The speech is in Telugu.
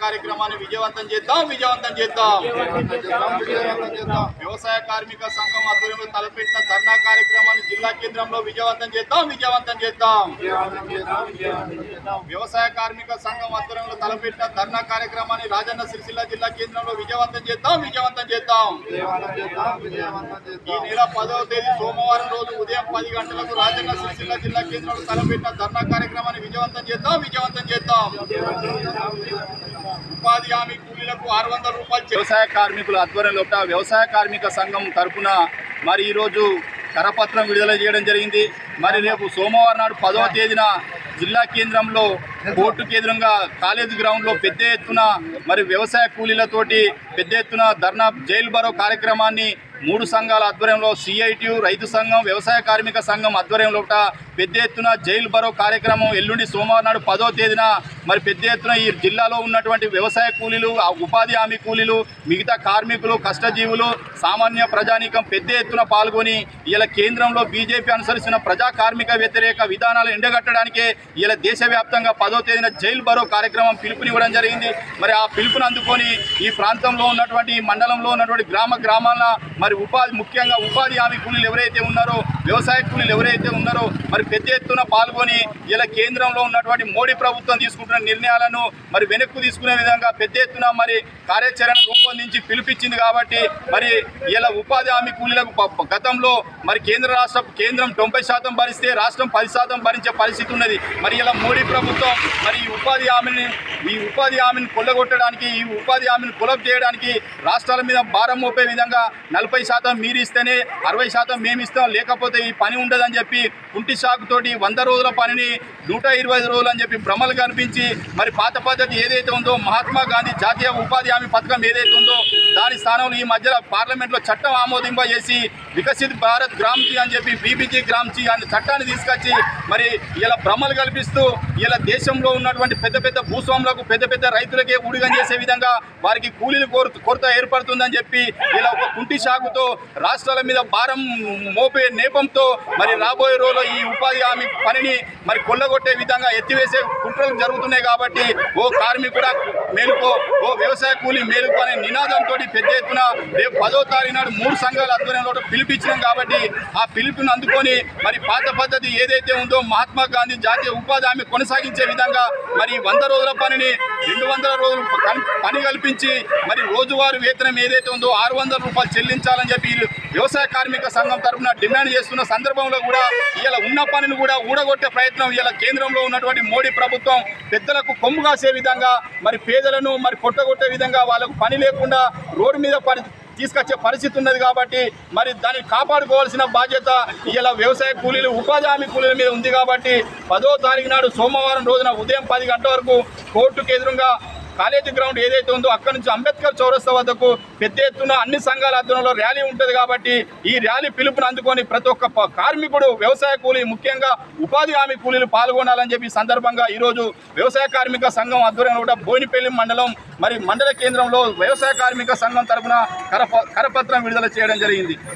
కార్యక్రమాన్ని విజయవంతం చేద్దాం. వ్యవసాయ కార్మిక సంఘం ఆధ్వర్యంలో తలపెట్టిన ధర్నా కార్యక్రమాన్ని జిల్లా కేంద్రంలో విజయవంతం చేద్దాం. వ్యవసాయ కార్మిక సంఘం ఆధ్వర్యంలో తలపెట్టిన ధర్నా కార్యక్రమాన్ని రాజన్న సిరిసిల్ల జిల్లా కేంద్రంలో విజయవంతం చేద్దాం. ఈ నెల 10వ తేదీ సోమవారం రోజు ఉదయం 10 గంటలకు రాజన్న సిరిసిల్ల జిల్లా కేంద్రంలో తలపెట్టిన ధర్నా కార్యక్రమాన్ని విజయవంతం చేద్దాం. ఉపాధి హామీ కూలీలకు 600 రూపాయలు వ్యవసాయ కార్మికుల ఆధ్వర్యంలో వ్యవసాయ కార్మిక సంఘం తరఫున మరి ఈరోజు కరపత్రం విడుదల చేయడం జరిగింది. మరి రేపు సోమవారం నాడు 10వ తేదీన జిల్లా కేంద్రంలో కోర్టుకు ఎదురుగా కాలేజ్ గ్రౌండ్లో పెద్ద ఎత్తున మరి వ్యవసాయ కూలీలతోటి పెద్ద ఎత్తున ధర్నా జైలు బరో కార్యక్రమాన్ని 3 సంఘాల ఆధ్వర్యంలో సిఐటియు రైతు సంఘం వ్యవసాయ కార్మిక సంఘం ఆధ్వర్యంలో పెద్ద ఎత్తున జైలు బరో కార్యక్రమం ఎల్లుండి సోమవారం నాడు 10వ తేదీన మరి పెద్ద ఎత్తున ఈ జిల్లాలో ఉన్నటువంటి వ్యవసాయ కూలీలు ఉపాధి హామీ కూలీలు మిగతా కార్మికులు కష్టజీవులు సామాన్య ప్రజానీకం పెద్ద ఎత్తున పాల్గొని ఇలా కేంద్రంలో బీజేపీ అనుసరిస్తున్న ప్రజా కార్మిక వ్యతిరేక విధానాలు ఎండగట్టడానికే ఇలా దేశవ్యాప్తంగా 10వ తేదీన జైలు బరో కార్యక్రమం పిలుపునివ్వడం జరిగింది. మరి ఆ పిలుపుని అందుకొని ఈ ప్రాంతంలో ఉన్నటువంటి ఈ మండలంలో ఉన్నటువంటి గ్రామాల మరి ముఖ్యంగా ఉపాధి హామీ కూలీలు ఎవరైతే ఉన్నారో వ్యవసాయ కూలీలు ఎవరైతే ఉన్నారో మరి పెద్ద ఎత్తున పాల్గొని ఇలా కేంద్రంలో ఉన్నటువంటి మోడీ ప్రభుత్వం తీసుకుంటున్న నిర్ణయాలను మరి వెనక్కు తీసుకునే విధంగా పెద్ద ఎత్తున మరి కార్యాచరణ రూపొందించి పిలిపించింది. కాబట్టి మరి ఇలా ఉపాధి హామీ కూలీలకు గతంలో మరి కేంద్రం 90% భరిస్తే రాష్ట్రం 10% భరించే పరిస్థితి ఉన్నది. మరి ఇలా మోడీ ప్రభుత్వం మరి ఈ ఉపాధి హామీని కొల్లగొట్టడానికి ఈ ఉపాధి హామీని కులబ్ చేయడానికి రాష్ట్రాల మీద భారం మోపే విధంగా 40% మీరు ఇస్తేనే 60% మేము ఇస్తాం, లేకపోతే ఈ పని ఉండదని చెప్పి కుంటి సాగుతోటి 100 రోజుల పనిని 125 రోజులు అని చెప్పి భ్రమలు కనిపించి మరి పాత పద్ధతి ఏదైతే ఉందో మహాత్మా గాంధీ జాతీయ ఉపాధి హామీ పథకం ఏదైతే ఉందో దాని స్థానంలో ఈ మధ్యలో పార్లమెంట్లో చట్టం ఆమోదింపజేసి వికసిత్ భారత్ గ్రామ్జీ అని చెప్పి బీబీజీ గ్రామ్జీ అనే చట్టాన్ని తీసుకొచ్చి మరి ఇలా భ్రమలు కల్పిస్తూ ఇలా దేశంలో ఉన్నటువంటి పెద్ద భూస్వాములకు పెద్ద రైతులకే ఊడిగం చేసే విధంగా వారికి కూలీలు కొరత ఏర్పడుతుందని చెప్పి ఇలా ఒక కుంటి సాగుతో రాష్ట్రాల మీద భారం మోపే నేపంతో మరి రాబోయే రోజుల్లో ఈ ఉపాధి హామీ పనిని మరి కొల్లగొట్టే విధంగా ఎత్తివేసే కుట్రలు జరుగుతున్నాయి. కాబట్టి ఓ కార్మికుడా మేలుకో, ఓ వ్యవసాయ కూలీ మేలుకో అనే నినాదంతో పెద్ద ఎత్తున రేపు 10వ తారీఖు నాడు 3 సంఘాల ఆధ్వర్యంలో పిలిపించినాం. కాబట్టి ఆ పిలుపుని అందుకొని మరి పాత పద్ధతి ఏదైతే ఉందో మహాత్మా గాంధీ జాతీయ ఉపాధి హామీ కొనసాగించే విధంగా మరి 100 రోజుల పనిని 200 రోజులు పని కల్పించి మరి రోజువారీ వేతనం ఏదైతే ఉందో 600 రూపాయలు చెల్లించాలని చెప్పి వ్యవసాయ కార్మిక సంఘం తరఫున డిమాండ్ చేస్తున్న సందర్భంలో కూడా ఇలా ఉన్న పనిని కూడా ఊడగొట్టే ప్రయత్నం ఇలా కేంద్రంలో ఉన్నటువంటి మోడీ ప్రభుత్వం పెద్దలకు కొమ్ము కాసే విధంగా మరి పేదలను మరి కొట్టగొట్టే విధంగా వాళ్ళకు పని లేకుండా రోడ్డు మీద తీసుకొచ్చే పరిస్థితి ఉన్నది. కాబట్టి మరి దాన్ని కాపాడుకోవాల్సిన బాధ్యత ఇలా వ్యవసాయ కూలీలు ఉపాధి హామీ కూలీల మీద ఉంది. కాబట్టి 10వ తారీఖు నాడు సోమవారం రోజున ఉదయం 10 గంటల వరకు కోర్టుకు ఎదురుగా కాలేజీ గ్రౌండ్ ఏదైతే ఉందో అక్కడి నుంచి అంబేద్కర్ చౌరస్తా వద్దకు పెద్ద ఎత్తున అన్ని సంఘాల ఆధ్వర్యంలో ర్యాలీ ఉంటుంది. కాబట్టి ఈ ర్యాలీ పిలుపుని అందుకొని ప్రతి ఒక్క కార్మికుడు వ్యవసాయ కూలీ ముఖ్యంగా ఉపాధి హామీ కూలీలు పాల్గొనాలని చెప్పి సందర్భంగా ఈరోజు వ్యవసాయ కార్మిక సంఘం ఆధ్వర్యంలో కూడా బోయినపల్లి మండలం మరి మండల కేంద్రంలో వ్యవసాయ కార్మిక సంఘం తరఫున కరపత్రం విడుదల చేయడం జరిగింది.